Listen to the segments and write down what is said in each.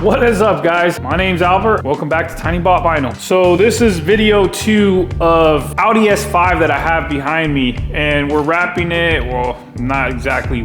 What is up, guys? My name's Albert. Welcome back to Tinybot Vinyl. So this is video 2 of Audi S5 that I have behind me, and we're wrapping it. Well, not exactly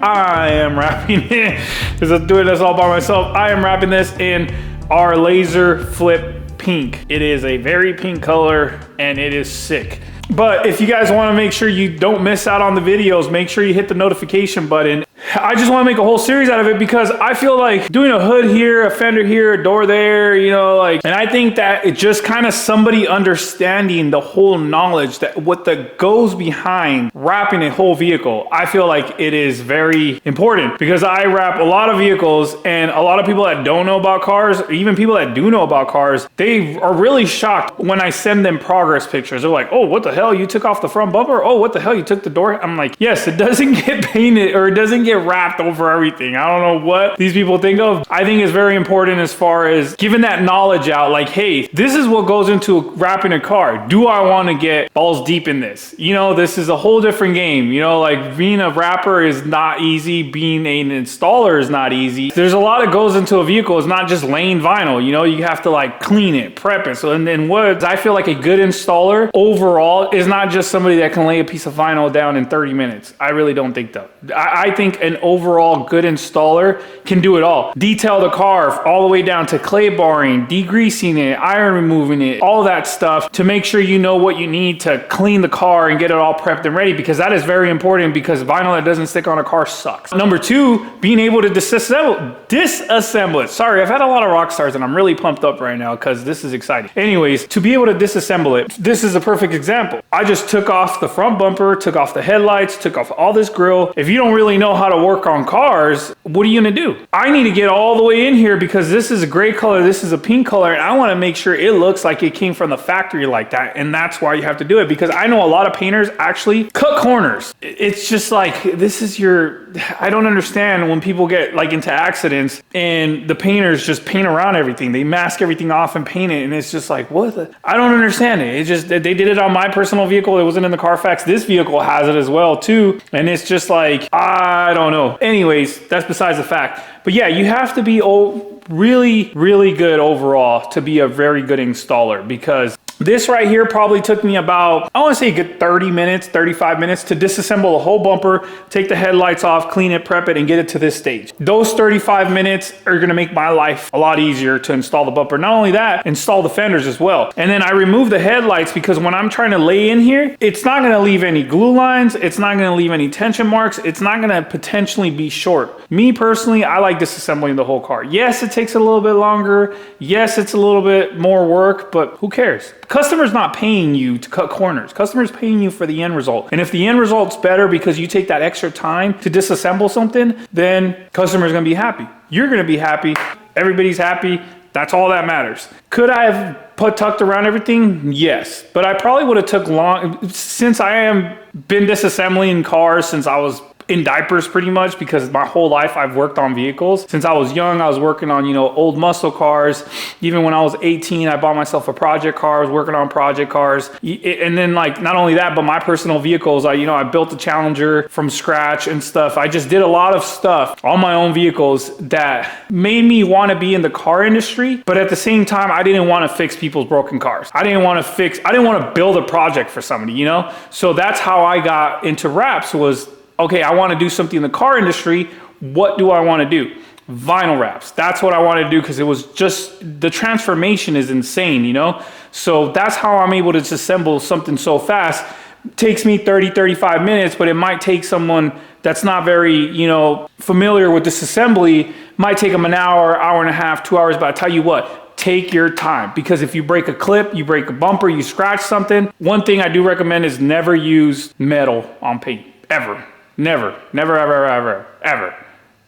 I am wrapping it because I'm doing this all by myself. I am wrapping this in our laser flip pink. It is a very pink color and it is sick. But if you guys want to make sure you don't miss out on the videos, make sure you hit the notification button. I just want to make a whole series out of it because I feel like doing a hood here, a fender here, a door there, you know, like, and I think that it just kind of somebody understanding the whole knowledge that what the goes behind wrapping a whole vehicle. I feel like it is very important because I wrap a lot of vehicles, and a lot of people that don't know about cars, even people that do know about cars, they are really shocked when I send them progress pictures. They're like, oh, what the hell? You took off the front bumper? Oh, what the hell? You took the door? I'm like, yes, it doesn't get painted or it doesn't get wrapped over everything. I don't know what these people think of. I think it's very important as far as giving that knowledge out, like, hey, this is what goes into wrapping a car. Do I want to get balls deep in this? You know, this is a whole different game. You know, like, being a wrapper is not easy. Being an installer is not easy. There's a lot that goes into a vehicle. It's not just laying vinyl. You know, you have to like clean it, prep it. So, and then what I feel like a good installer overall is not just somebody that can lay a piece of vinyl down in 30 minutes. I really don't think that. I think an overall good installer can do it all. Detail the car all the way down to clay barring, degreasing it, iron removing it, all that stuff to make sure you know what you need to clean the car and get it all prepped and ready, because that is very important, because vinyl that doesn't stick on a car sucks. Number 2, being able to disassemble it. Sorry, I've had a lot of rock stars and I'm really pumped up right now because this is exciting. Anyways, to be able to disassemble it, this is a perfect example. I just took off the front bumper, took off the headlights, took off all this grill. If you don't really know how to work on cars, what are you gonna do? I need to get all the way in here because this is a gray color, this is a pink color, and I wanna make sure it looks like it came from the factory like that. And that's why you have to do it, because I know a lot of painters actually cut corners. It's just like, this is I don't understand when people get like into accidents and the painters just paint around everything. They mask everything off and paint it, and it's just like, what the? I don't understand it. It's just, they did it on my personal vehicle. It wasn't in the Carfax. This vehicle has it as well too. And it's just like, I don't know. Anyways, that's besides the fact. But yeah, you have to be really, really good overall to be a very good installer, because this right here probably took me about, I want to say a good 30 minutes, 35 minutes to disassemble the whole bumper, take the headlights off, clean it, prep it, and get it to this stage. Those 35 minutes are going to make my life a lot easier to install the bumper. Not only that, install the fenders as well. And then I remove the headlights because when I'm trying to lay in here, it's not going to leave any glue lines. It's not going to leave any tension marks. It's not going to potentially be short. Me personally, I like disassembling the whole car. Yes, it takes a little bit longer. Yes, it's a little bit more work, but who cares? Customer's not paying you to cut corners. Customer's paying you for the end result. And if the end result's better because you take that extra time to disassemble something, then customer's gonna be happy. You're gonna be happy. Everybody's happy. That's all that matters. Could I have tucked around everything? Yes. But I probably would have took long, since I am been disassembling cars since I was in diapers pretty much, because my whole life I've worked on vehicles. Since I was young, I was working on, you know, old muscle cars. Even when I was 18, I bought myself a project car. I was working on project cars. And then, like, not only that, but my personal vehicles, I built the Challenger from scratch and stuff. I just did a lot of stuff on my own vehicles that made me want to be in the car industry. But at the same time, I didn't want to fix people's broken cars. I didn't want to build a project for somebody, you know? So that's how I got into wraps, was, okay, I want to do something in the car industry. What do I want to do? Vinyl wraps. That's what I want to do, because it was just, the transformation is insane, you know? So that's how I'm able to disassemble something so fast. It takes me 30, 35 minutes, but it might take someone that's not very, you know, familiar with disassembly, might take them an hour, hour and a half, 2 hours. But I tell you what, take your time, because if you break a clip, you break a bumper, you scratch something, one thing I do recommend is never use metal on paint, ever. Never, never, ever, ever, ever.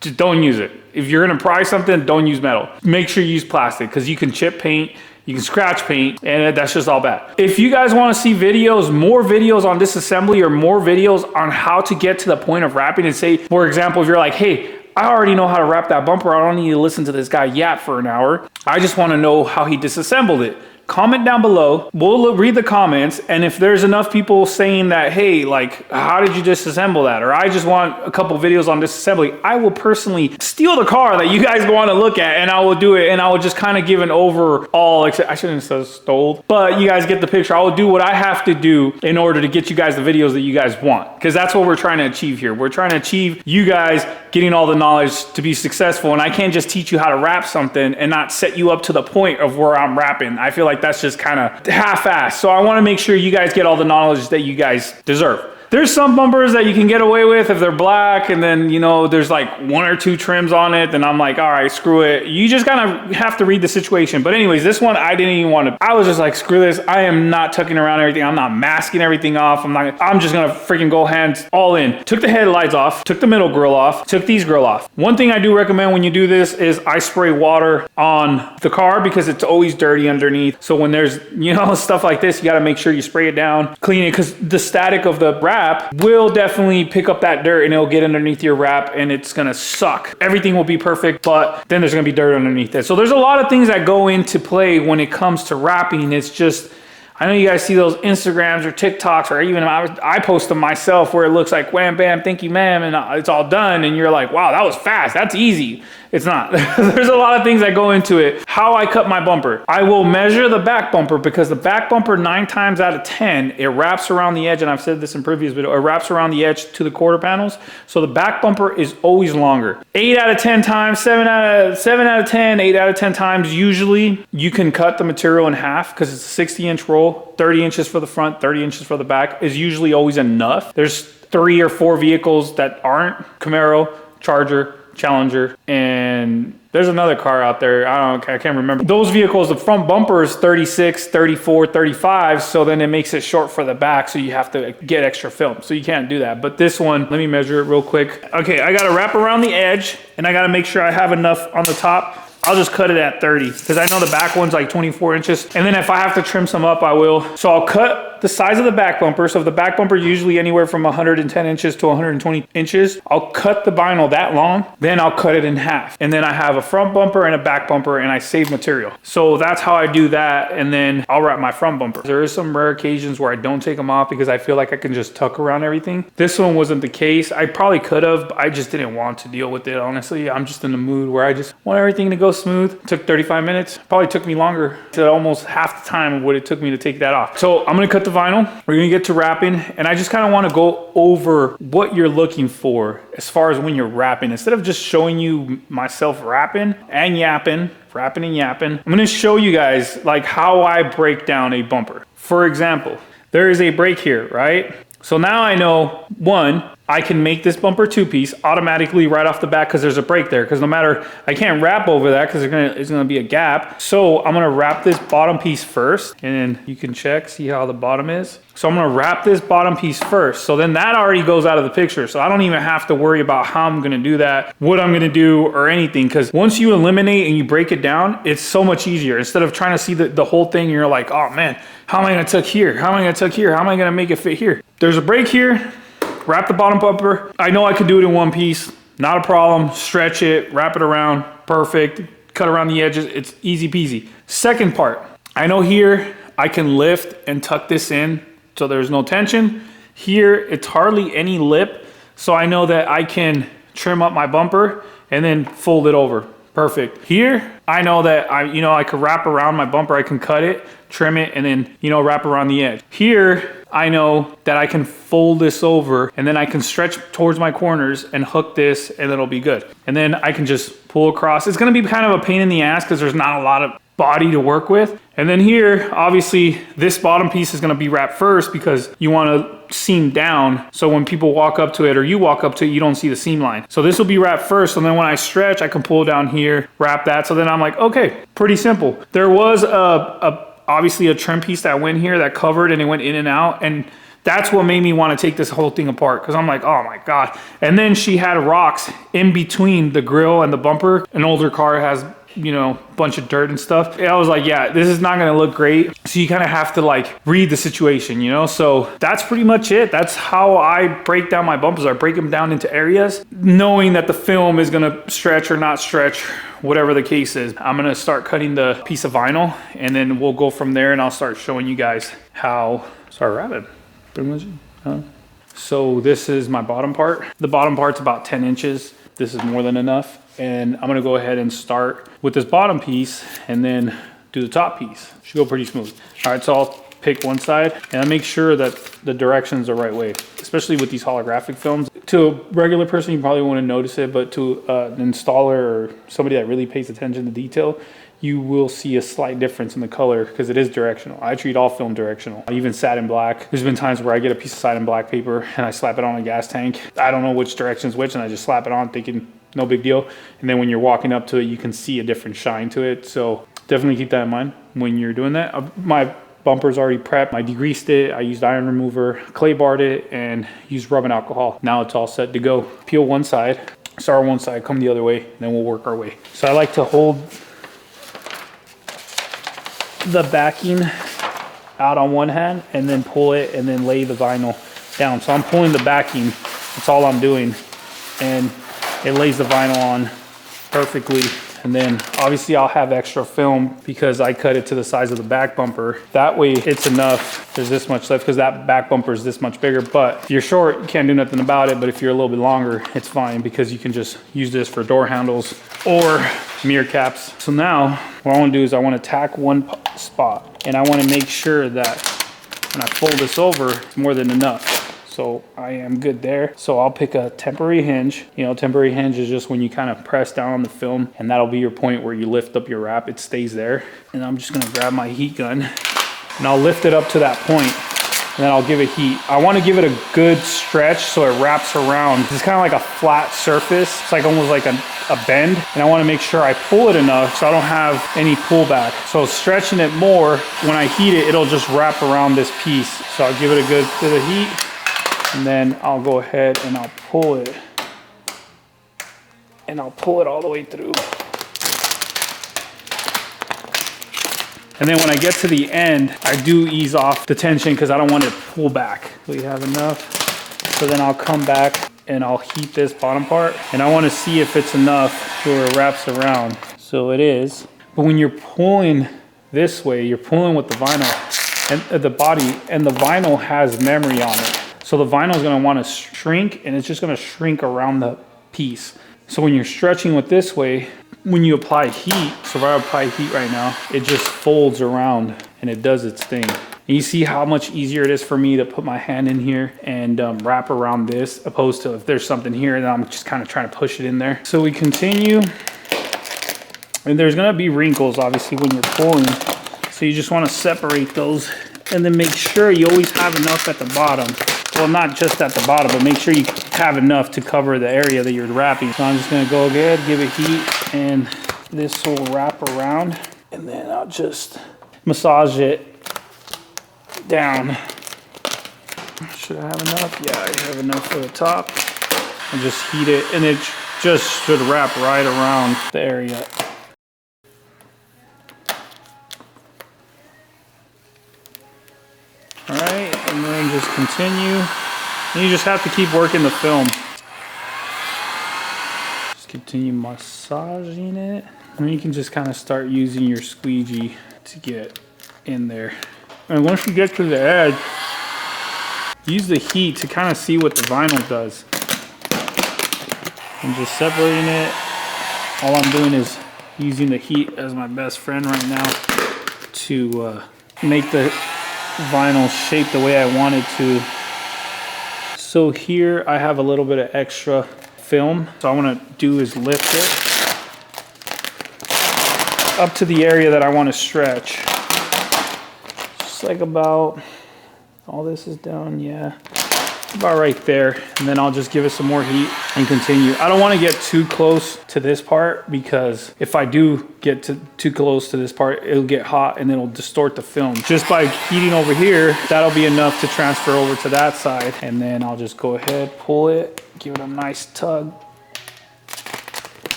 Just don't use it. If you're gonna pry something, don't use metal. Make sure you use plastic, because you can chip paint, you can scratch paint, and that's just all bad. If you guys wanna see videos, more videos on disassembly, or more videos on how to get to the point of wrapping, and say, for example, if you're like, hey, I already know how to wrap that bumper, I don't need to listen to this guy yap for an hour. I just wanna know how he disassembled it. comment down below. We'll read the comments, and if there's enough people saying that, hey, like, how did you disassemble that? Or I just want a couple videos on disassembly, I will personally steal the car that you guys want to look at, and I will do it, and I will just kind of give an overall, I shouldn't have said stole, but you guys get the picture. I will do what I have to do in order to get you guys the videos that you guys want, because that's what we're trying to achieve here. We're trying to achieve you guys getting all the knowledge to be successful, and I can't just teach you how to wrap something and not set you up to the point of where I'm wrapping. I feel like that's just kind of half-assed. So I want to make sure you guys get all the knowledge that you guys deserve. There's some bumpers that you can get away with if they're black, and then, you know, there's like 1 or 2 trims on it, then I'm like, all right, screw it. You just kind of have to read the situation. But anyways, this one, I didn't even want to, I was just like, screw this. I am not tucking around everything. I'm not masking everything off. I'm just going to freaking go hands all in. Took the headlights off, took the middle grill off, took these grill off. One thing I do recommend when you do this is I spray water on the car because it's always dirty underneath. So when there's, you know, stuff like this, you got to make sure you spray it down, clean it, because the static of the wrap will definitely pick up that dirt and it'll get underneath your wrap and it's gonna suck. Everything will be perfect, but then there's gonna be dirt underneath it. So there's a lot of things that go into play when it comes to wrapping. It's just, I know you guys see those Instagrams or TikToks, or even I post them myself where it looks like wham, bam, thank you, ma'am, and it's all done. And you're like, wow, that was fast. That's easy. It's not. There's a lot of things that go into it. How I cut my bumper. I will measure the back bumper, because the back bumper 9 times out of 10, it wraps around the edge. And I've said this in previous video, it wraps around the edge to the quarter panels. So the back bumper is always longer. 8 out of 10 times, 7 out of 10, 8 out of 10 times, usually you can cut the material in half, because it's a 60-inch roll, 30 inches for the front, 30 inches for the back is usually always enough. There's 3 or 4 vehicles that aren't: Camaro, Charger, Challenger, and there's another car out there, I can't remember. Those vehicles, the front bumper is 36, 34, 35, so then it makes it short for the back, so you have to get extra film, so you can't do that. But this one, let me measure it real quick. Okay, I gotta wrap around the edge, and I gotta make sure I have enough on the top. I'll just cut it at 30, because I know the back one's like 24 inches. And then if I have to trim some up, I will. So I'll cut the size of the back bumper. So if the back bumper is usually anywhere from 110 inches to 120 inches, I'll cut the vinyl that long, then I'll cut it in half. And then I have a front bumper and a back bumper, and I save material. So that's how I do that, and then I'll wrap my front bumper. There is some rare occasions where I don't take them off because I feel like I can just tuck around everything. This one wasn't the case. I probably could have, but I just didn't want to deal with it, honestly. I'm just in the mood where I just want everything to go smooth. It took 35 minutes. Probably took me longer, to almost half the time of what it took me to take that off. So I'm gonna cut the vinyl. We're gonna get to wrapping, and I just kind of want to go over what you're looking for as far as when you're wrapping. Instead of just showing you myself wrapping and yapping, I'm gonna show you guys like how I break down a bumper. For example, there is a break here, right? So now I know, one, I can make this bumper 2-piece automatically right off the bat because there's a break there. Because no matter, I can't wrap over that because it's gonna be a gap. So I'm gonna wrap this bottom piece first, and then you can check, see how the bottom is. So I'm gonna wrap this bottom piece first. So then that already goes out of the picture. So I don't even have to worry about how I'm gonna do that, what I'm gonna do, or anything. Because once you eliminate and you break it down, it's so much easier. Instead of trying to see the whole thing, you're like, oh man, how am I gonna tuck here? How am I gonna tuck here? How am I gonna make it fit here? There's a break here. Wrap the bottom bumper. I know I could do it in one piece. Not a problem. Stretch it, wrap it around. Perfect. Cut around the edges. It's easy peasy. Second part. I know here I can lift and tuck this in so there's no tension. Here it's hardly any lip. So I know that I can trim up my bumper and then fold it over. Perfect. Here, I know that I could wrap around my bumper. I can cut it, trim it, and then, wrap around the edge. Here, I know that I can fold this over, and then I can stretch towards my corners and hook this, and it'll be good. And then I can just pull across. It's gonna be kind of a pain in the ass because there's not a lot of body to work with. And then here, obviously, this bottom piece is gonna be wrapped first because you wanna seam down, so when people walk up to it or you walk up to it, you don't see the seam line. So this will be wrapped first, and then when I stretch, I can pull down here, wrap that. So then I'm like, okay, pretty simple. There was obviously a trim piece that went here that covered, and it went in and out, and that's what made me want to take this whole thing apart, because I'm like, oh my God. And then she had rocks in between the grill and the bumper. An older car has you know, bunch of dirt and stuff. And I was like, yeah, this is not gonna look great. So you kind of have to like read the situation, you know? So that's pretty much it. That's how I break down my bumpers. I break them down into areas, knowing that the film is gonna stretch or not stretch, whatever the case is. I'm gonna start cutting the piece of vinyl and then we'll go from there and I'll start showing you guys how, sorry, rabbit, pretty much. So this is my bottom part. The bottom part's about 10 inches. This is more than enough. And I'm gonna go ahead and start with this bottom piece and then do the top piece. Should go pretty smooth. All right, so I'll pick one side and I make sure that the direction's the right way, especially with these holographic films. To a regular person, you probably wouldn't notice it, but to an installer or somebody that really pays attention to detail, you will see a slight difference in the color because it is directional. I treat all film directional, even satin black. There's been times where I get a piece of satin black paper and I slap it on a gas tank. I don't know which direction's which and I just slap it on thinking no big deal. And then when you're walking up to it, you can see a different shine to it. So definitely keep that in mind when you're doing that. My bumper's already prepped. I degreased it. I used iron remover, clay barred it, and used rubbing alcohol. Now it's all set to go. Peel one side, start on one side, come the other way, and then we'll work our way. So I like to hold the backing out on one hand and then pull it and then lay the vinyl down. So I'm pulling the backing. That's all I'm doing. And it lays the vinyl on perfectly. And then obviously I'll have extra film because I cut it to the size of the back bumper. That way it's enough. There's this much left because that back bumper is this much bigger. But if you're short, you can't do nothing about it. But if you're a little bit longer, it's fine because you can just use this for door handles or mirror caps. So now what I want to do is I want to tack one spot and I want to make sure that when I fold this over, it's more than enough. So I am good there. So I'll pick a temporary hinge. You know, temporary hinge is just when you kind of press down on the film and that'll be your point where you lift up your wrap. It stays there. And I'm just gonna grab my heat gun and I'll lift it up to that point and then I'll give it heat. I wanna give it a good stretch so it wraps around. It's kind of like a flat surface. It's like almost like a bend. And I wanna make sure I pull it enough so I don't have any pullback. So stretching it more, when I heat it, it'll just wrap around this piece. So I'll give it a good bit of heat. And then I'll go ahead and I'll pull it. And I'll pull it all the way through. And then when I get to the end, I do ease off the tension because I don't want it to pull back. We have enough. So then I'll come back and I'll heat this bottom part. And I want to see if it's enough where it wraps around. So it is. But when you're pulling this way, you're pulling with the vinyl and the body, and the vinyl has memory on it. So the vinyl is going to want to shrink and it's just going to shrink around the piece. So when you're stretching with this way, when you apply heat, so if I apply heat right now, it just folds around and it does its thing. And you see how much easier it is for me to put my hand in here and wrap around this, opposed to if there's something here, then I'm just kind of trying to push it in there. So we continue. And there's going to be wrinkles, obviously, when you're pulling. So you just want to separate those and then make sure you always have enough at the bottom. Well, not just at the bottom, but make sure you have enough to cover the area that you're wrapping. So I'm just gonna go ahead, give it heat, and this will wrap around. And then I'll just massage it down. Should I have enough? Yeah, I have enough for the top. And just heat it, and it just should wrap right around the area. All right, and then just continue. And you just have to keep working the film. Just continue massaging it. And then you can just kind of start using your squeegee to get in there. And once you get to the edge, use the heat to kind of see what the vinyl does. I'm just separating it. All I'm doing is using the heat as my best friend right now to make the vinyl shape the way I want it to. So here I have a little bit of extra film. So what I want to do is lift it up to the area that I want to stretch. Just like about, all this is down, yeah. About right there. And then I'll just give it some more heat and continue. I don't want to get too close to this part because if I do get too close to this part, it'll get hot and it'll distort the film. Just by heating over here, that'll be enough to transfer over to that side. And then I'll just go ahead, pull it, give it a nice tug.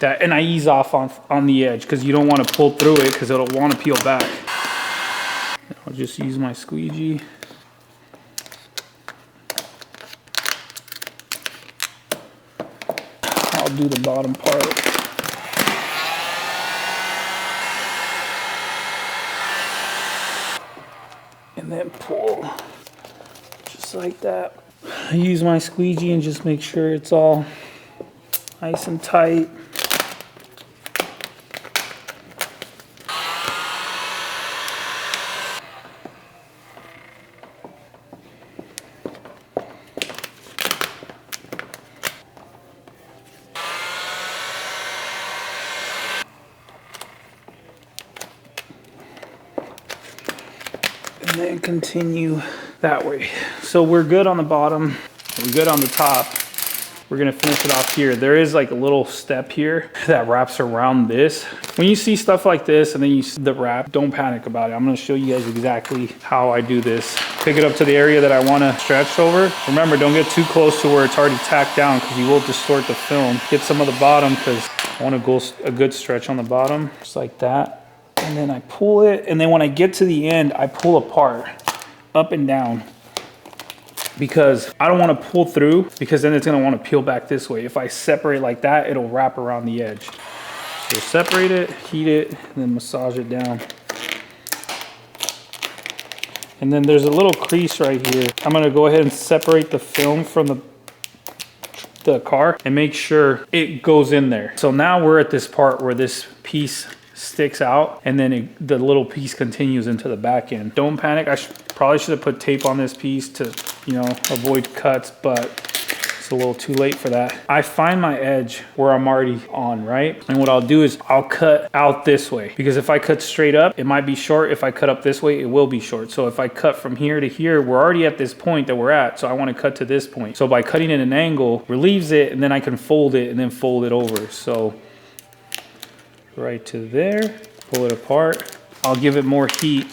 that. And I ease off on the edge because you don't want to pull through it because it'll want to peel back. I'll just use my squeegee. I'll do the bottom part. And then pull just like that. I use my squeegee and just make sure it's all nice and tight. And then continue that way. So we're good on the bottom, we're good on the top. We're gonna finish it off here. There is like a little step here that wraps around this. When you see stuff like this and then you see the wrap, don't panic about it. I'm gonna show you guys exactly how I do this. Pick it up to the area that I wanna stretch over. Remember, don't get too close to where it's already tacked down because you will distort the film. Get some of the bottom because I want a good stretch on the bottom, just like that. And then I pull it, and then when I get to the end, I pull apart, up and down, because I don't want to pull through, because then it's going to want to peel back this way. If I separate like that, it'll wrap around the edge. So separate it, heat it, and then massage it down. And then there's a little crease right here. I'm going to go ahead and separate the film from the car and make sure it goes in there. So now we're at this part where this piece sticks out and then the little piece continues into the back end. Don't panic. I probably should have put tape on this piece to, you know, avoid cuts, but it's a little too late for that. I find my edge where I'm already on, right? And what I'll do is I'll cut out this way, because if I cut straight up, it might be short. If I cut up this way, it will be short. So if I cut from here to here, we're already at this point that we're at. So I want to cut to this point. So by cutting at an angle, relieves it, and then I can fold it and then fold it over. So right to there, pull it apart. I'll give it more heat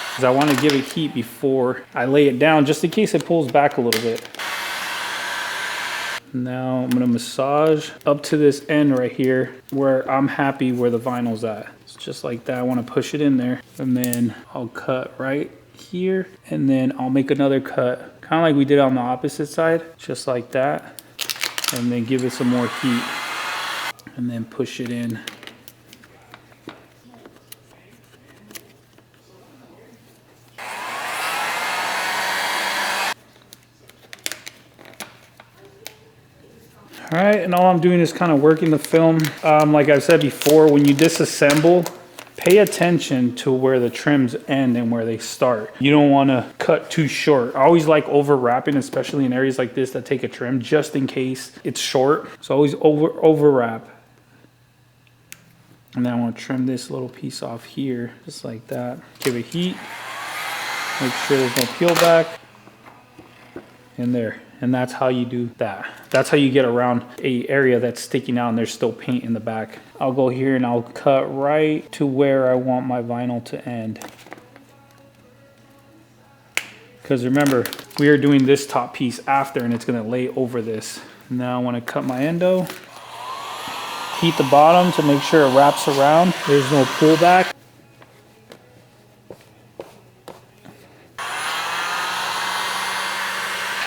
because I want to give it heat before I lay it down, just in case it pulls back a little bit. Now I'm going to massage up to this end right here where I'm happy where the vinyl's at. It's just like that. I want to push it in there, and then I'll cut right here, and then I'll make another cut, kind of like we did on the opposite side, just like that, and then give it some more heat. And then push it in. All right, and all I'm doing is kind of working the film. Like I said before, when you disassemble, pay attention to where the trims end and where they start. You don't want to cut too short. I always like over wrapping, especially in areas like this that take a trim, just in case it's short. So always over wrap. And then I want to trim this little piece off here, just like that. Give it heat. Make sure there's no peel back. And there. And that's how you do that. That's how you get around a area that's sticking out and there's still paint in the back. I'll go here and I'll cut right to where I want my vinyl to end. Because remember, we are doing this top piece after, and it's going to lay over this. Now I want to cut my endo. Heat the bottom to make sure it wraps around. There's no pullback.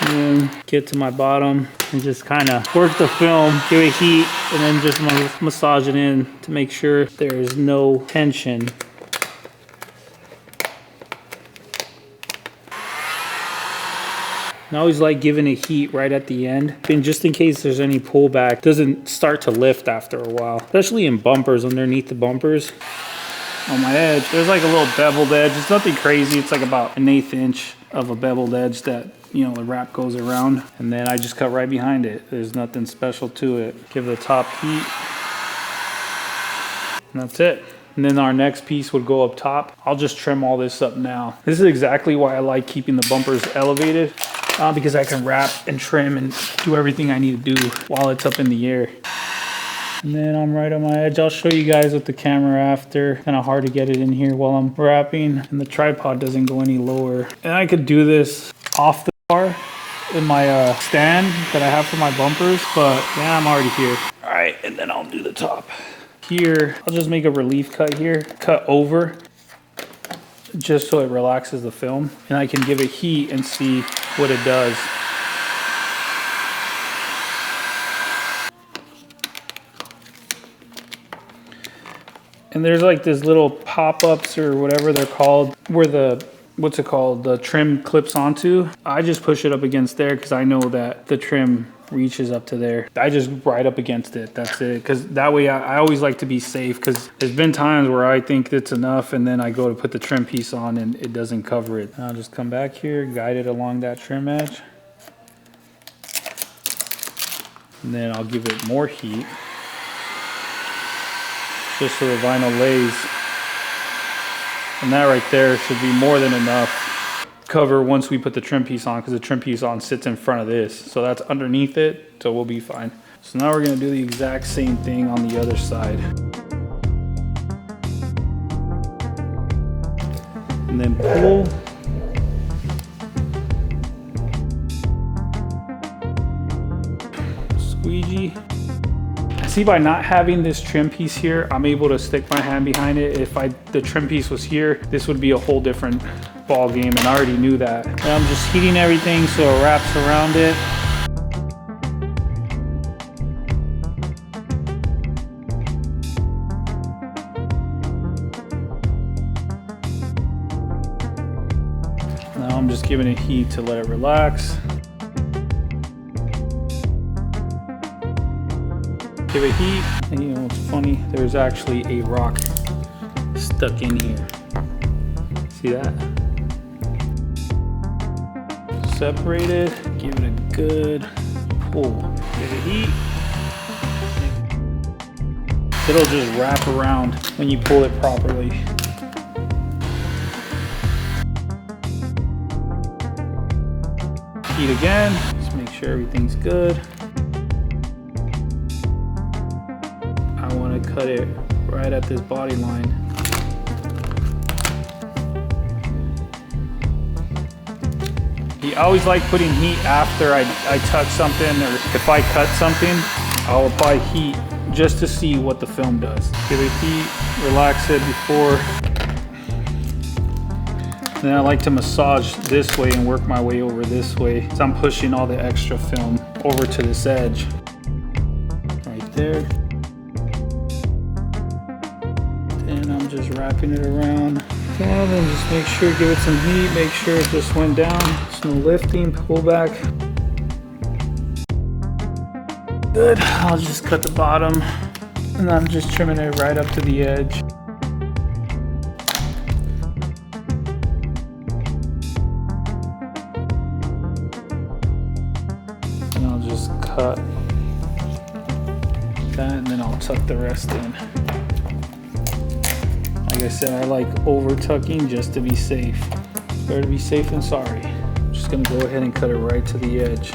And then get to my bottom and just kind of work the film, give it heat, and then just massage it in to make sure there's no tension. I always like giving it heat right at the end, and just in case there's any pullback, it doesn't start to lift after a while, especially in bumpers, underneath the bumpers. On my edge, there's like a little beveled edge. It's nothing crazy. It's like about 1/8 inch of a beveled edge that, you know, the wrap goes around, and then I just cut right behind it. There's nothing special to it. Give the top heat, and that's it. And then our next piece would go up top. I'll just trim all this up now. This is exactly why I like keeping the bumpers elevated. Because I can wrap and trim and do everything I need to do while it's up in the air. And then I'm right on my edge. I'll show you guys with the camera after. Kind of hard to get it in here while I'm wrapping, and the tripod doesn't go any lower. And I could do this off the car, in my stand that I have for my bumpers, but yeah, I'm already here. All right, and then I'll do the top. Here, I'll just make a relief cut here, cut over, just so it relaxes the film, and I can give it heat and see what it does. And there's like this little pop-ups or whatever they're called, where the, what's it called, the trim clips onto. I just push it up against there because I know that the trim reaches up to there. I just ride up against it, that's it. Because that way I always like to be safe, because there's been times where I think it's enough and then I go to put the trim piece on and it doesn't cover it. I'll just come back here, guide it along that trim edge. And then I'll give it more heat, just so the vinyl lays. And that right there should be more than enough cover once we put the trim piece on, because the trim piece on sits in front of this. So that's underneath it, so we'll be fine. So now we're gonna do the exact same thing on the other side. And then pull. Squeegee. See, by not having this trim piece here, I'm able to stick my hand behind it. If the trim piece was here, this would be a whole different ball game, and I already knew that. And I'm just heating everything so it wraps around it. Now I'm just giving it heat to let it relax. Give it heat, and you know what's funny? There's actually a rock stuck in here. See that? Separate it, give it a good pull. Give it heat. It'll just wrap around when you pull it properly. Heat again, just make sure everything's good. I want to cut it right at this body line. I always like putting heat after I touch something, or if I cut something, I'll apply heat just to see what the film does. Give it heat, relax it before. Then I like to massage this way and work my way over this way. So I'm pushing all the extra film over to this edge. Right there. Then I'm just wrapping it around. Down and just make sure, give it some heat, make sure it just went down. There's no lifting, pull back. Good, I'll just cut the bottom, and I'm just trimming it right up to the edge. And I'll just cut that, and then I'll tuck the rest in. Like I said, I like over tucking just to be safe. Better to be safe than sorry. I'm just gonna go ahead and cut it right to the edge.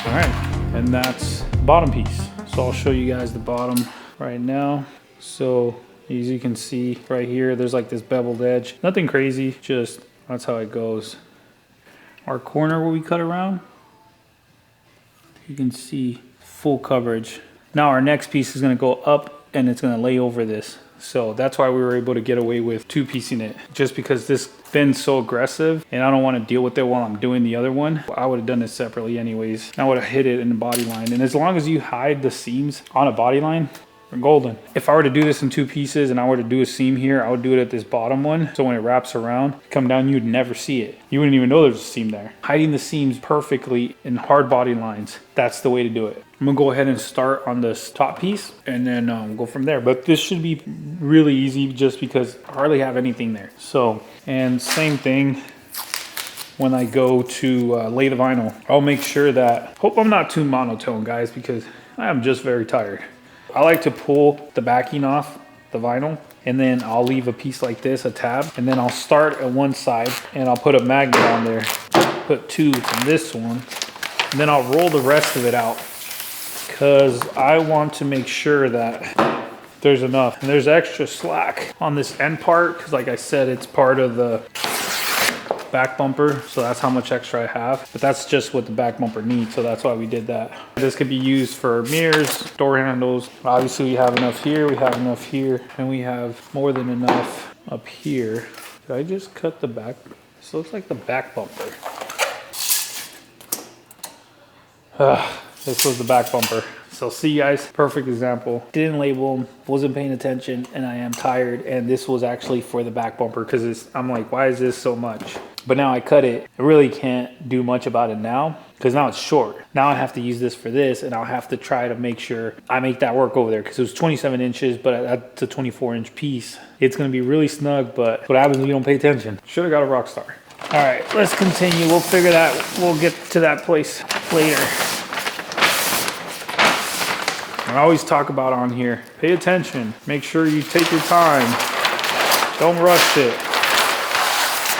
All right, and that's the bottom piece. So I'll show you guys the bottom right now. So as you can see right here, there's like this beveled edge. Nothing crazy, just that's how it goes. Our corner where we cut around, you can see full coverage. Now our next piece is gonna go up and it's gonna lay over this. So that's why we were able to get away with two-piecing it, just because this bend's so aggressive and I don't wanna deal with it while I'm doing the other one. I would've done this separately anyways. I would've hit it in the body line. And as long as you hide the seams on a body line, you're golden. If I were to do this in two pieces and I were to do a seam here, I would do it at this bottom one. So when it wraps around, come down, you'd never see it. You wouldn't even know there's a seam there. Hiding the seams perfectly in hard body lines, that's the way to do it. I'm gonna go ahead and start on this top piece and then go from there. But this should be really easy just because I hardly have anything there. So, and same thing when I go to lay the vinyl. I'll make sure that, hope I'm not too monotone guys, because I am just very tired. I like to pull the backing off the vinyl, and then I'll leave a piece like this, a tab, and then I'll start at one side and I'll put a magnet on there, put two from this one, and then I'll roll the rest of it out because I want to make sure that there's enough. And there's extra slack on this end part because like I said, it's part of the back bumper, so that's how much extra I have. But that's just what the back bumper needs, so that's why we did that. This could be used for mirrors, door handles. Obviously we have enough here, we have enough here, and we have more than enough up here. Did I just cut the back? This looks like the back bumper. This was the back bumper. So see guys, perfect example. Didn't label them, wasn't paying attention, and I am tired. And this was actually for the back bumper because I'm like, why is this so much? But now I cut it. I really can't do much about it now because now it's short. Now I have to use this for this, and I'll have to try to make sure I make that work over there because it was 27 inches, but that's a 24-inch piece. It's gonna be really snug, but what happens when you don't pay attention? Should have got a Rockstar. All right, let's continue. We'll figure that, we'll get to that place later. I always talk about on here, pay attention, make sure you take your time, don't rush it.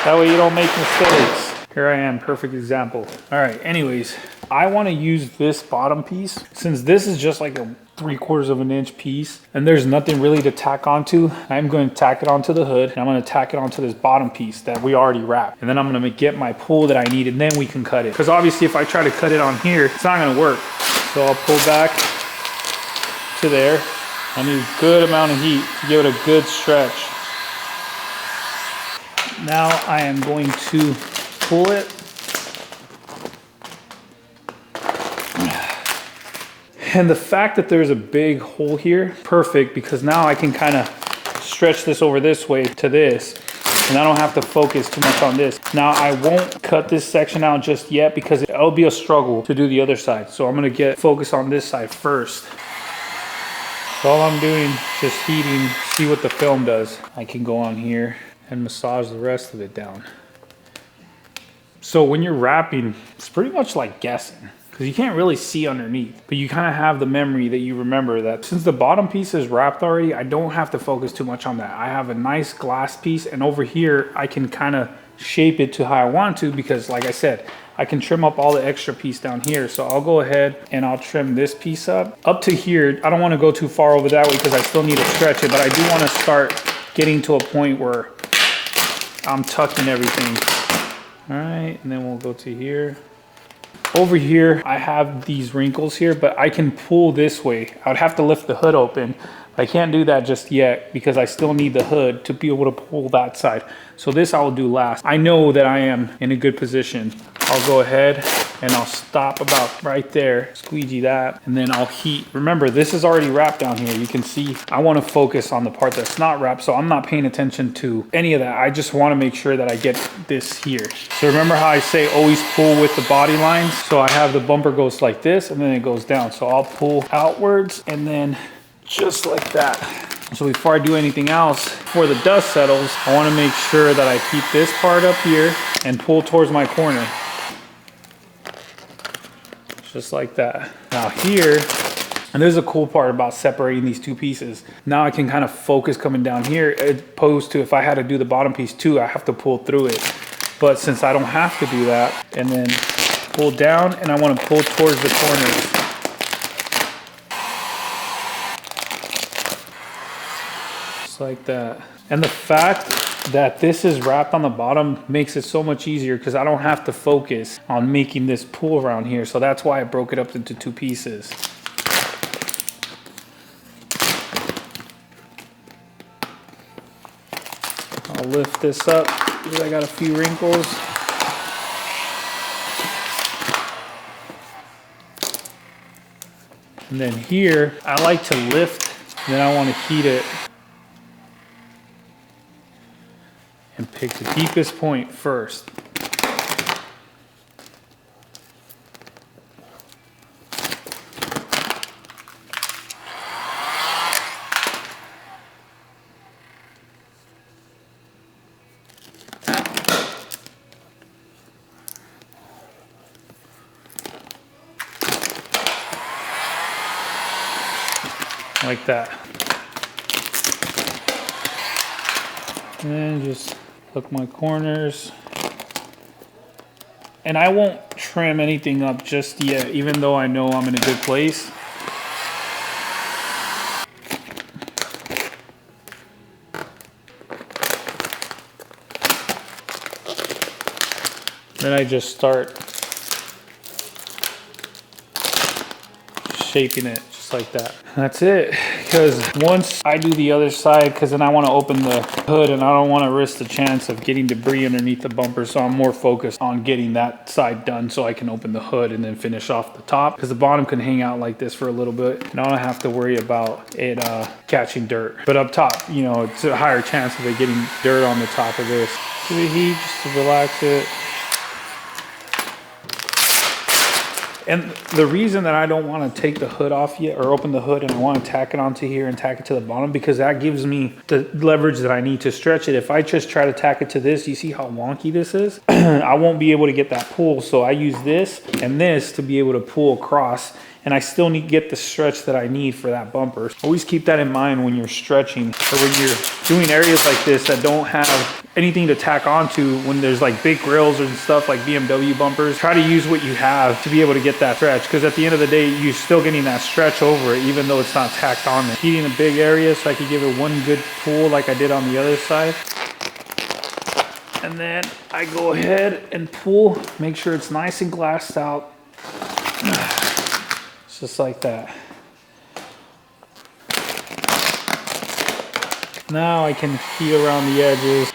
That way you don't make mistakes. Here I am, perfect example. All right, anyways, I wanna use this bottom piece. Since this is just like a 3/4 of an inch piece and there's nothing really to tack onto, I'm going to tack it onto the hood and I'm gonna tack it onto this bottom piece that we already wrapped. And then I'm gonna get my pull that I need and then we can cut it. Because obviously if I try to cut it on here, it's not gonna work. So I'll pull back to there. I need a good amount of heat to give it a good stretch. Now I am going to pull it. And the fact that there's a big hole here, perfect, because now I can kind of stretch this over this way to this, and I don't have to focus too much on this. Now I won't cut this section out just yet because it'll be a struggle to do the other side. So I'm gonna focus on this side first. So all I'm doing is just heating, see what the film does. I can go on here and massage the rest of it down. So when you're wrapping, it's pretty much like guessing because you can't really see underneath, but you kind of have the memory that you remember that since the bottom piece is wrapped already, I don't have to focus too much on that. I have a nice glass piece and over here, I can kind of shape it to how I want to because like I said, I can trim up all the extra piece down here. So I'll go ahead and I'll trim this piece up to here. I don't want to go too far over that way because I still need to stretch it, but I do want to start getting to a point where I'm tucking everything. All right, and then we'll go to here. Over here, I have these wrinkles here, but I can pull this way. I would have to lift the hood open. I can't do that just yet because I still need the hood to be able to pull that side. So this I will do last. I know that I am in a good position. I'll go ahead and I'll stop about right there, squeegee that, and then I'll heat. Remember, this is already wrapped down here. You can see I want to focus on the part that's not wrapped, so I'm not paying attention to any of that. I just want to make sure that I get this here. So remember how I say always pull with the body lines? So I have the bumper goes like this and then it goes down. So I'll pull outwards and then just like that. So before I do anything else, before the dust settles, I want to make sure that I keep this part up here and pull towards my corner. Just like that. Now here, and there's a cool part about separating these two pieces. Now I can kind of focus coming down here as opposed to if I had to do the bottom piece too, I have to pull through it. But since I don't have to do that, and then pull down and I want to pull towards the corners. Just like that. And the fact that this is wrapped on the bottom makes it so much easier because I don't have to focus on making this pull around here. So that's why I broke it up into two pieces. I'll lift this up because I got a few wrinkles. And then here, I like to lift, then I want to heat it. And pick the deepest point first. Like that. And then just hook my corners. And I won't trim anything up just yet, even though I know I'm in a good place. Then I just start shaping it just like that. That's it. Because once I do the other side, because then I want to open the hood and I don't want to risk the chance of getting debris underneath the bumper. So I'm more focused on getting that side done so I can open the hood and then finish off the top. Because the bottom can hang out like this for a little bit and I don't have to worry about it catching dirt. But up top, you know, it's a higher chance of it getting dirt on the top of this. Give it heat just to relax it. And the reason that I don't want to take the hood off yet or open the hood and I want to tack it onto here and tack it to the bottom because that gives me the leverage that I need to stretch it. If I just try to tack it to this, you see how wonky this is? I won't be able to get that pull. So I use this and this to be able to pull across, and I still need to get the stretch that I need for that bumper. Always keep that in mind when you're stretching or when you're doing areas like this that don't have anything to tack onto. When there's like big grills and stuff like BMW bumpers, try to use what you have to be able to get that stretch, because at the end of the day, you're still getting that stretch over it, even though it's not tacked on there. Heating a big area so I could give it one good pull like I did on the other side. And then I go ahead and pull, make sure it's nice and glassed out. Just like that. Now I can heat around the edges.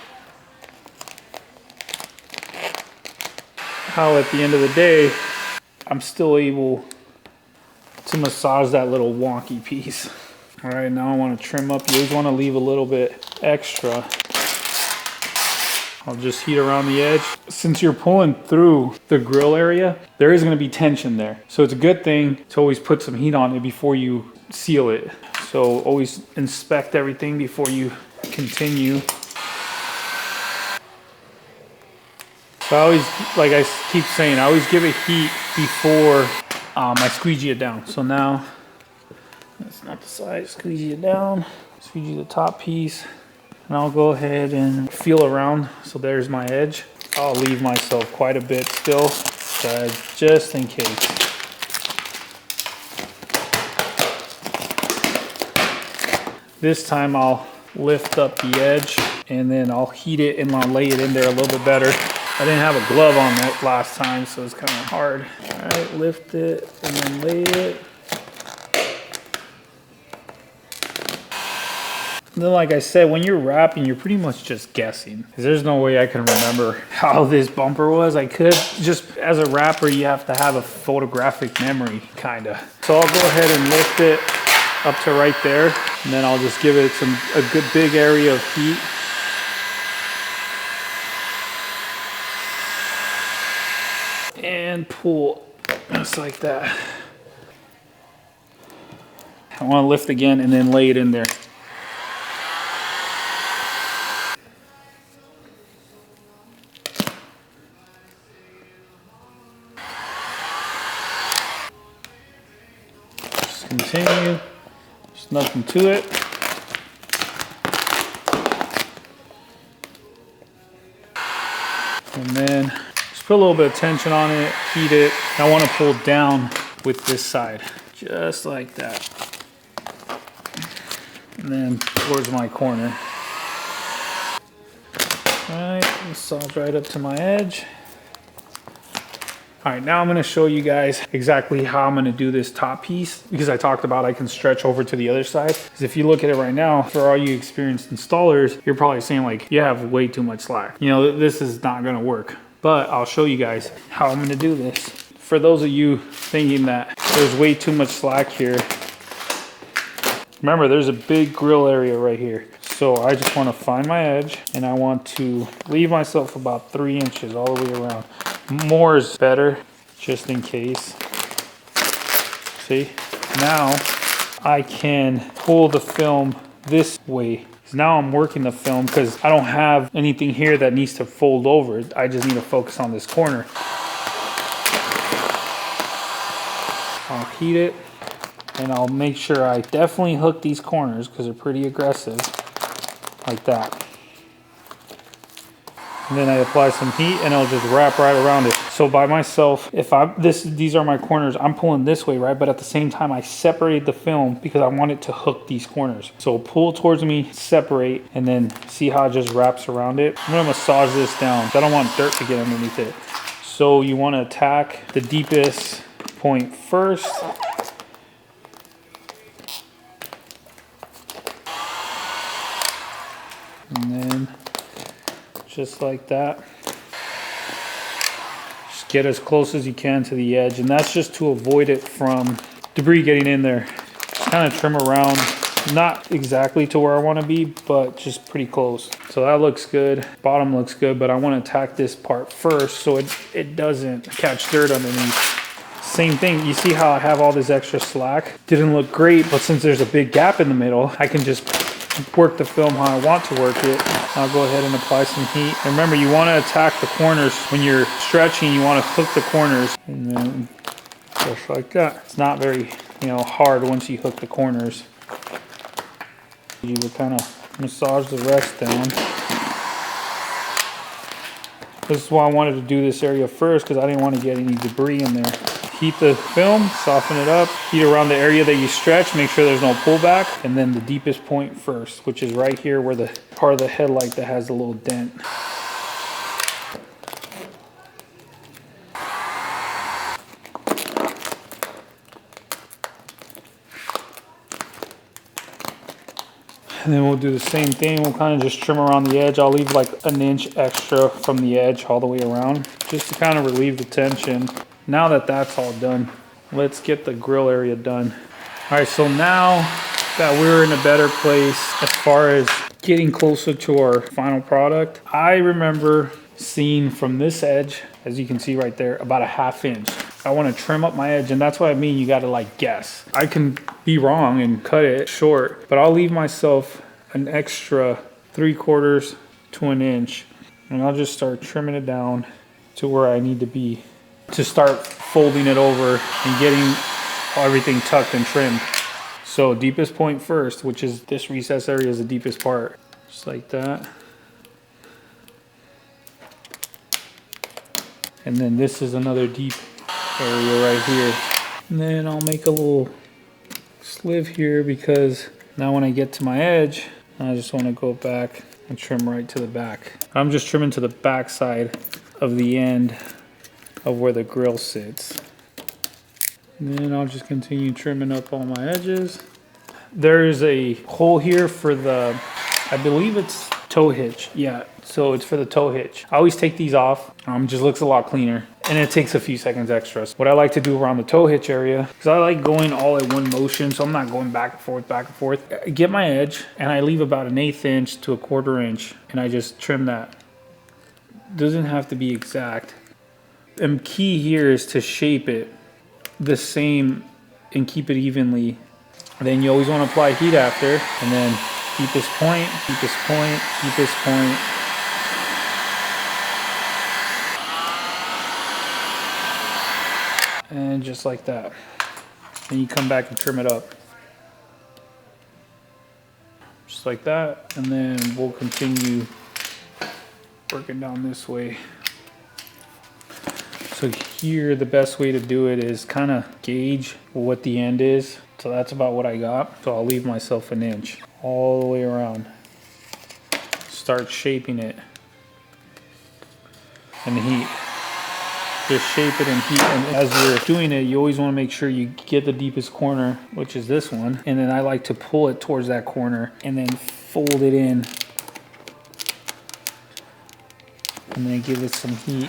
How at the end of the day, I'm still able to massage that little wonky piece. All right, now I want to trim up. You always want to leave a little bit extra. I'll just heat around the edge. Since you're pulling through the grill area, there is going to be tension there. So it's a good thing to always put some heat on it before you seal it. So always inspect everything before you continue. So I always, like I keep saying, I always give it heat before I squeegee it down. So now, that's not the side, squeegee it down, squeegee the top piece. And I'll go ahead and feel around. So there's my edge. I'll leave myself quite a bit still, just in case. This time I'll lift up the edge and then I'll heat it and I'll lay it in there a little bit better. I didn't have a glove on that last time, so it's kind of hard. All right, lift it and then lay it. And then, like I said, when you're wrapping, you're pretty much just guessing. Because there's no way I can remember how this bumper was. I could. Just as a wrapper, you have to have a photographic memory, kind of. So I'll go ahead and lift it up to right there. And then I'll just give it a good big area of heat. And pull just like that. I want to lift again and then lay it in there. Continue, there's nothing to it. And then just put a little bit of tension on it, heat it. I want to pull down with this side, just like that. And then towards my corner. All right, massage right up to my edge. All right, now I'm gonna show you guys exactly how I'm gonna do this top piece, because I talked about I can stretch over to the other side. Because if you look at it right now, for all you experienced installers, you're probably saying like, you have way too much slack. You know, this is not gonna work. But I'll show you guys how I'm gonna do this. For those of you thinking that there's way too much slack here, remember there's a big grill area right here. So I just wanna find my edge and I want to leave myself about 3 inches all the way around. More is better, just in case. See, now I can pull the film this way. Now I'm working the film because I don't have anything here that needs to fold over. I just need to focus on this corner. I'll heat it and I'll make sure I definitely hook these corners because they're pretty aggressive, like that. And then I apply some heat and I'll just wrap right around it. So by myself, if these are my corners, I'm pulling this way, right? But at the same time, I separate the film because I want it to hook these corners. So pull towards me, separate, and then see how it just wraps around it. I'm gonna massage this down. I don't want dirt to get underneath it. So you want to attack the deepest point first. And then just like that. Just get as close as you can to the edge, and that's just to avoid it from debris getting in there. Just kind of trim around, not exactly to where I want to be, but just pretty close. So that looks good. Bottom looks good, but I want to attack this part first so it doesn't catch dirt underneath. Same thing, you see how I have all this extra slack? Didn't look great, but since there's a big gap in the middle, I can just work the film how I want to work it. I'll go ahead and apply some heat. And remember, you want to attack the corners. When you're stretching, you want to hook the corners. And then just like that. It's not very, hard once you hook the corners. You would kind of massage the rest down. This is why I wanted to do this area first, because I didn't want to get any debris in there. Heat the film, soften it up, heat around the area that you stretch, make sure there's no pullback, and then the deepest point first, which is right here where the part of the headlight that has a little dent. And then we'll do the same thing. We'll kind of just trim around the edge. I'll leave like an inch extra from the edge all the way around, just to kind of relieve the tension. Now that that's all done, let's get the grill area done. All right, so now that we're in a better place as far as getting closer to our final product, I remember seeing from this edge, as you can see right there, about a ½ inch. I want to trim up my edge, and that's what I mean. You got to like guess. I can be wrong and cut it short, but I'll leave myself an extra 3/4 to an inch, and I'll just start trimming it down to where I need to be to start folding it over and getting everything tucked and trimmed. So deepest point first, which is this recess area, is the deepest part. Just like that. And then this is another deep area right here. And then I'll make a little slive here, because now when I get to my edge, I just want to go back and trim right to the back. I'm just trimming to the back side of the end of where the grill sits. And then I'll just continue trimming up all my edges. There's a hole here for the, I believe it's tow hitch. Yeah, so it's for the tow hitch. I always take these off. Just looks a lot cleaner, and it takes a few seconds extra. What I like to do around the tow hitch area, because I like going all at one motion, so I'm not going back and forth. I get my edge, and I leave about an 1/8 inch to a 1/4 inch, and I just trim that. Doesn't have to be exact. And key here is to shape it the same and keep it evenly. And then you always want to apply heat after, and then deepest point, deepest point, deepest point. And just like that. Then you come back and trim it up. Just like that. And then we'll continue working down this way. So here, the best way to do it is kind of gauge what the end is. So that's about what I got. So I'll leave myself an inch all the way around. Start shaping it and heat. Just shape it and heat. And as you're doing it, you always want to make sure you get the deepest corner, which is this one. And then I like to pull it towards that corner and then fold it in. And then give it some heat.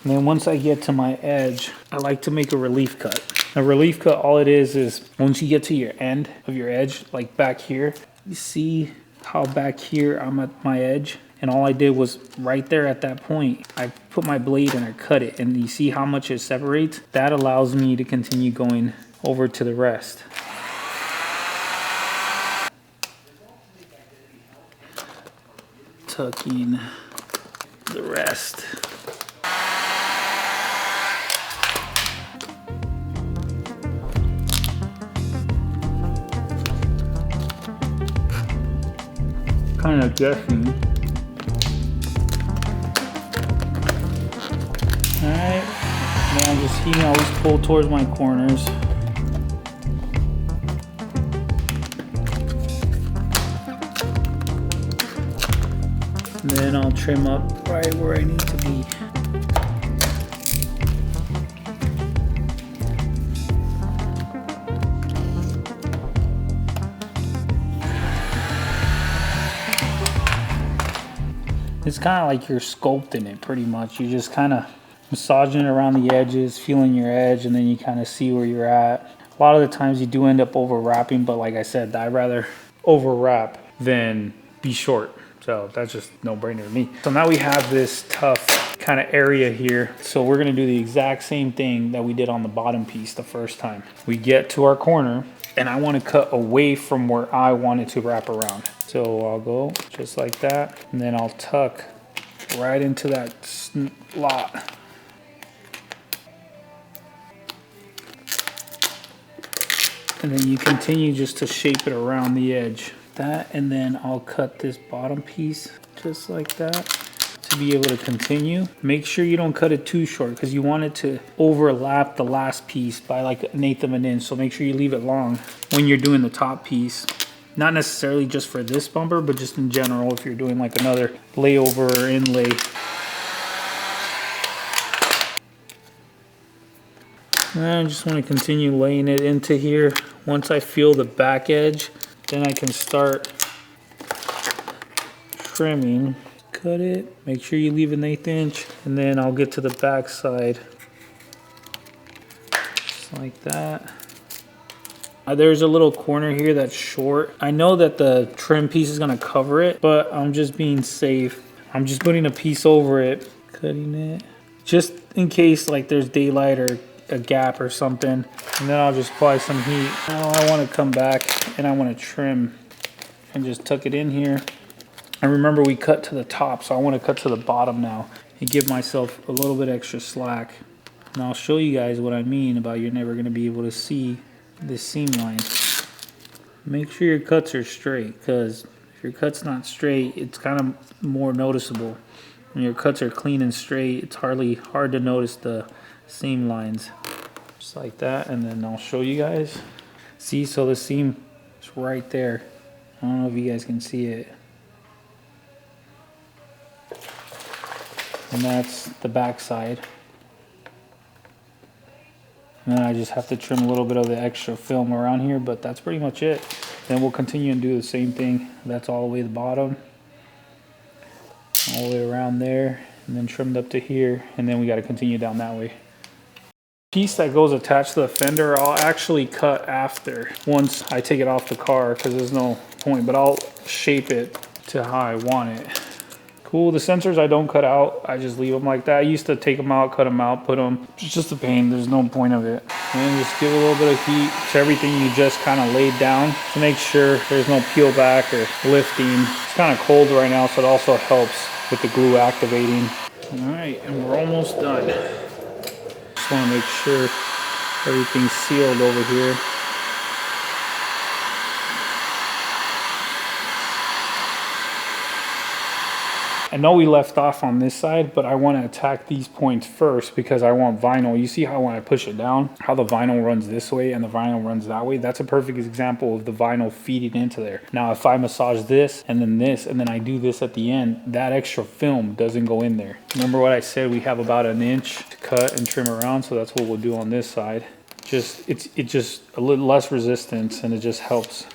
And then once I get to my edge, I like to make a relief cut. A relief cut, all it is once you get to your end of your edge, like back here, you see how back here I'm at my edge? And all I did was right there at that point, I put my blade and I cut it. And you see how much it separates? That allows me to continue going over to the rest. Tucking the rest. Kind of guessing. Alright, now I'm just heating, I always pull towards my corners. And then I'll trim up right where I need to be. It's kind of like you're sculpting it pretty much. You're just kind of massaging it around the edges, feeling your edge, and then you kind of see where you're at. A lot of the times you do end up over wrapping, but like I said, I'd rather over wrap than be short. So that's just no brainer to me. So now we have this tough kind of area here. So we're gonna do the exact same thing that we did on the bottom piece the first time. We get to our corner and I want to cut away from where I want it to wrap around. So I'll go just like that, and then I'll tuck right into that slot. And then you continue just to shape it around the edge. That, and then I'll cut this bottom piece just like that to be able to continue. Make sure you don't cut it too short because you want it to overlap the last piece by like 1/8 of an inch. So make sure you leave it long when you're doing the top piece. Not necessarily just for this bumper, but just in general if you're doing like another layover or inlay. And I just want to continue laying it into here. Once I feel the back edge, then I can start trimming. Cut it, make sure you leave an 1/8 inch, and then I'll get to the back side. Just like that. There's a little corner here that's short. I know that the trim piece is gonna cover it, but I'm just being safe. I'm just putting a piece over it, cutting it, just in case like there's daylight or a gap or something. And then I'll just apply some heat. Now I wanna come back and I wanna trim and just tuck it in here. And remember we cut to the top, so I wanna cut to the bottom now and give myself a little bit extra slack. And I'll show you guys what I mean about you're never gonna be able to see this seam line. Make sure your cuts are straight, because if your cut's not straight, it's kind of more noticeable. When your cuts are clean and straight, it's hard to notice the seam lines. Just like that, and then I'll show you guys. See, so the seam is right there. I don't know if you guys can see it. And that's the back side. And then I just have to trim a little bit of the extra film around here, but that's pretty much it. Then we'll continue and do the same thing. That's all the way to the bottom, all the way around there, and then trimmed up to here, and then we got to continue down that way. Piece that goes attached to the fender, I'll actually cut after, once I take it off the car, because there's no point, but I'll shape it to how I want it. Cool, the sensors I don't cut out, I just leave them like that. I used to take them out, cut them out, put them, it's just a pain, there's no point of it. And then just give a little bit of heat to everything you just kind of laid down to make sure there's no peel back or lifting. It's kind of cold right now, so it also helps with the glue activating. All right, and we're almost done. Just want to make sure everything's sealed over here. I know we left off on this side, but I want to attack these points first because I want vinyl. You see how when I push it down, how the vinyl runs this way and the vinyl runs that way? That's a perfect example of the vinyl feeding into there. Now, if I massage this, and then I do this at the end, that extra film doesn't go in there. Remember what I said? We have about 1 inch to cut and trim around, so that's what we'll do on this side. It's just a little less resistance, and it just helps.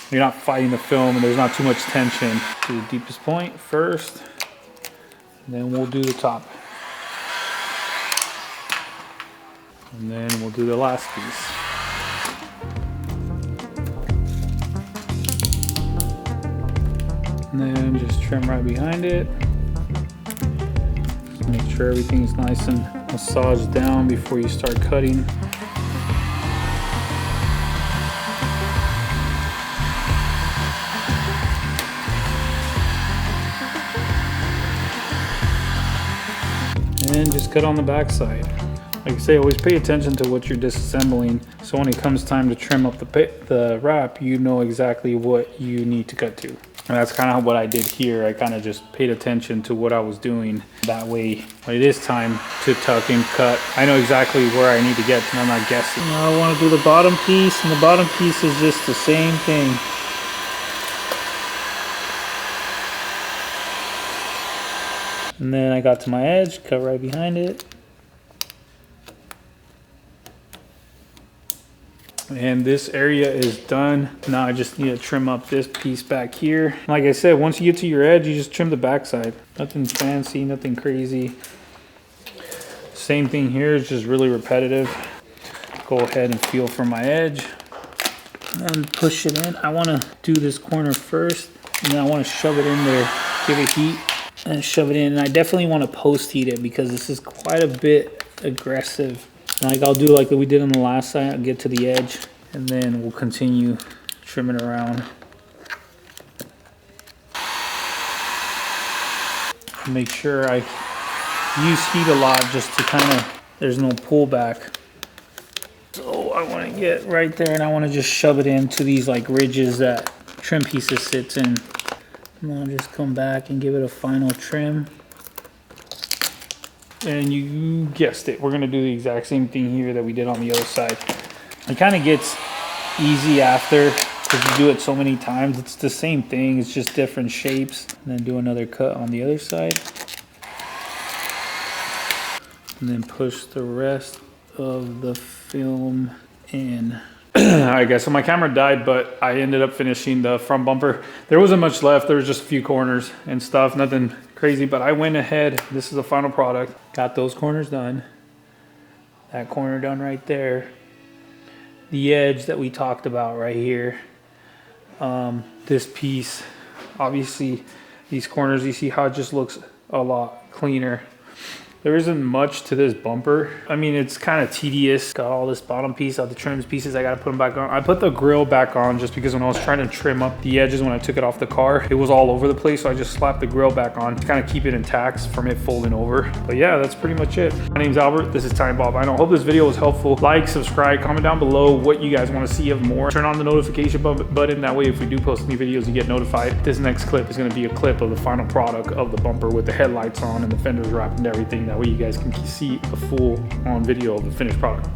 You're not fighting the film, and there's not too much tension. Do the deepest point first. Then we'll do the top. And then we'll do the last piece. And then just trim right behind it. Just make sure everything's nice and massaged down before you start cutting. And just cut on the back side. Like I say, always pay attention to what you're disassembling, so when it comes time to trim up the wrap, you know exactly what you need to cut to. And that's kind of what I did here. I kind of just paid attention to what I was doing. That way, when it is time to tuck and cut, I know exactly where I need to get, and I'm not guessing. Now I want to do the bottom piece, and the bottom piece is just the same thing. And then I got to my edge, cut right behind it. And this area is done. Now I just need to trim up this piece back here. Like I said, once you get to your edge, you just trim the backside. Nothing fancy, nothing crazy. Same thing here, it's just really repetitive. Go ahead and feel for my edge and push it in. I want to do this corner first, and then I want to shove it in there, give it heat and shove it in. And I definitely want to post heat it because this is quite a bit aggressive. Like I'll do like we did on the last side, I'll get to the edge and then we'll continue trimming around. Make sure I use heat a lot just to kind of, there's no pullback. So I want to get right there and I want to just shove it into these like ridges that trim pieces sits in. And I'll just come back and give it a final trim. And you guessed it, we're gonna do the exact same thing here that we did on the other side. It kind of gets easy after because you do it so many times. It's the same thing, it's just different shapes. And then do another cut on the other side. And then push the rest of the film in. Alright guys, so my camera died, but I ended up finishing the front bumper. There wasn't much left, there was just a few corners and stuff, nothing crazy, but I went ahead. This is the final product. Got those corners done. That corner done right there. The edge that we talked about right here. This piece, obviously these corners, you see how it just looks a lot cleaner. There isn't much to this bumper. I mean, it's kind of tedious. Got all this bottom piece, all the trims pieces, I gotta put them back on. I put the grill back on just because when I was trying to trim up the edges when I took it off the car, it was all over the place, so I just slapped the grill back on to kind of keep it intact from it folding over. But yeah, that's pretty much it. My name's Albert, this is Tinybot. I hope this video was helpful. Like, subscribe, comment down below what you guys want to see of more. Turn on the notification button, that way if we do post new videos, you get notified. This next clip is gonna be a clip of the final product of the bumper with the headlights on and the fenders wrapped and everything. That way you guys can see a full on video of the finished product.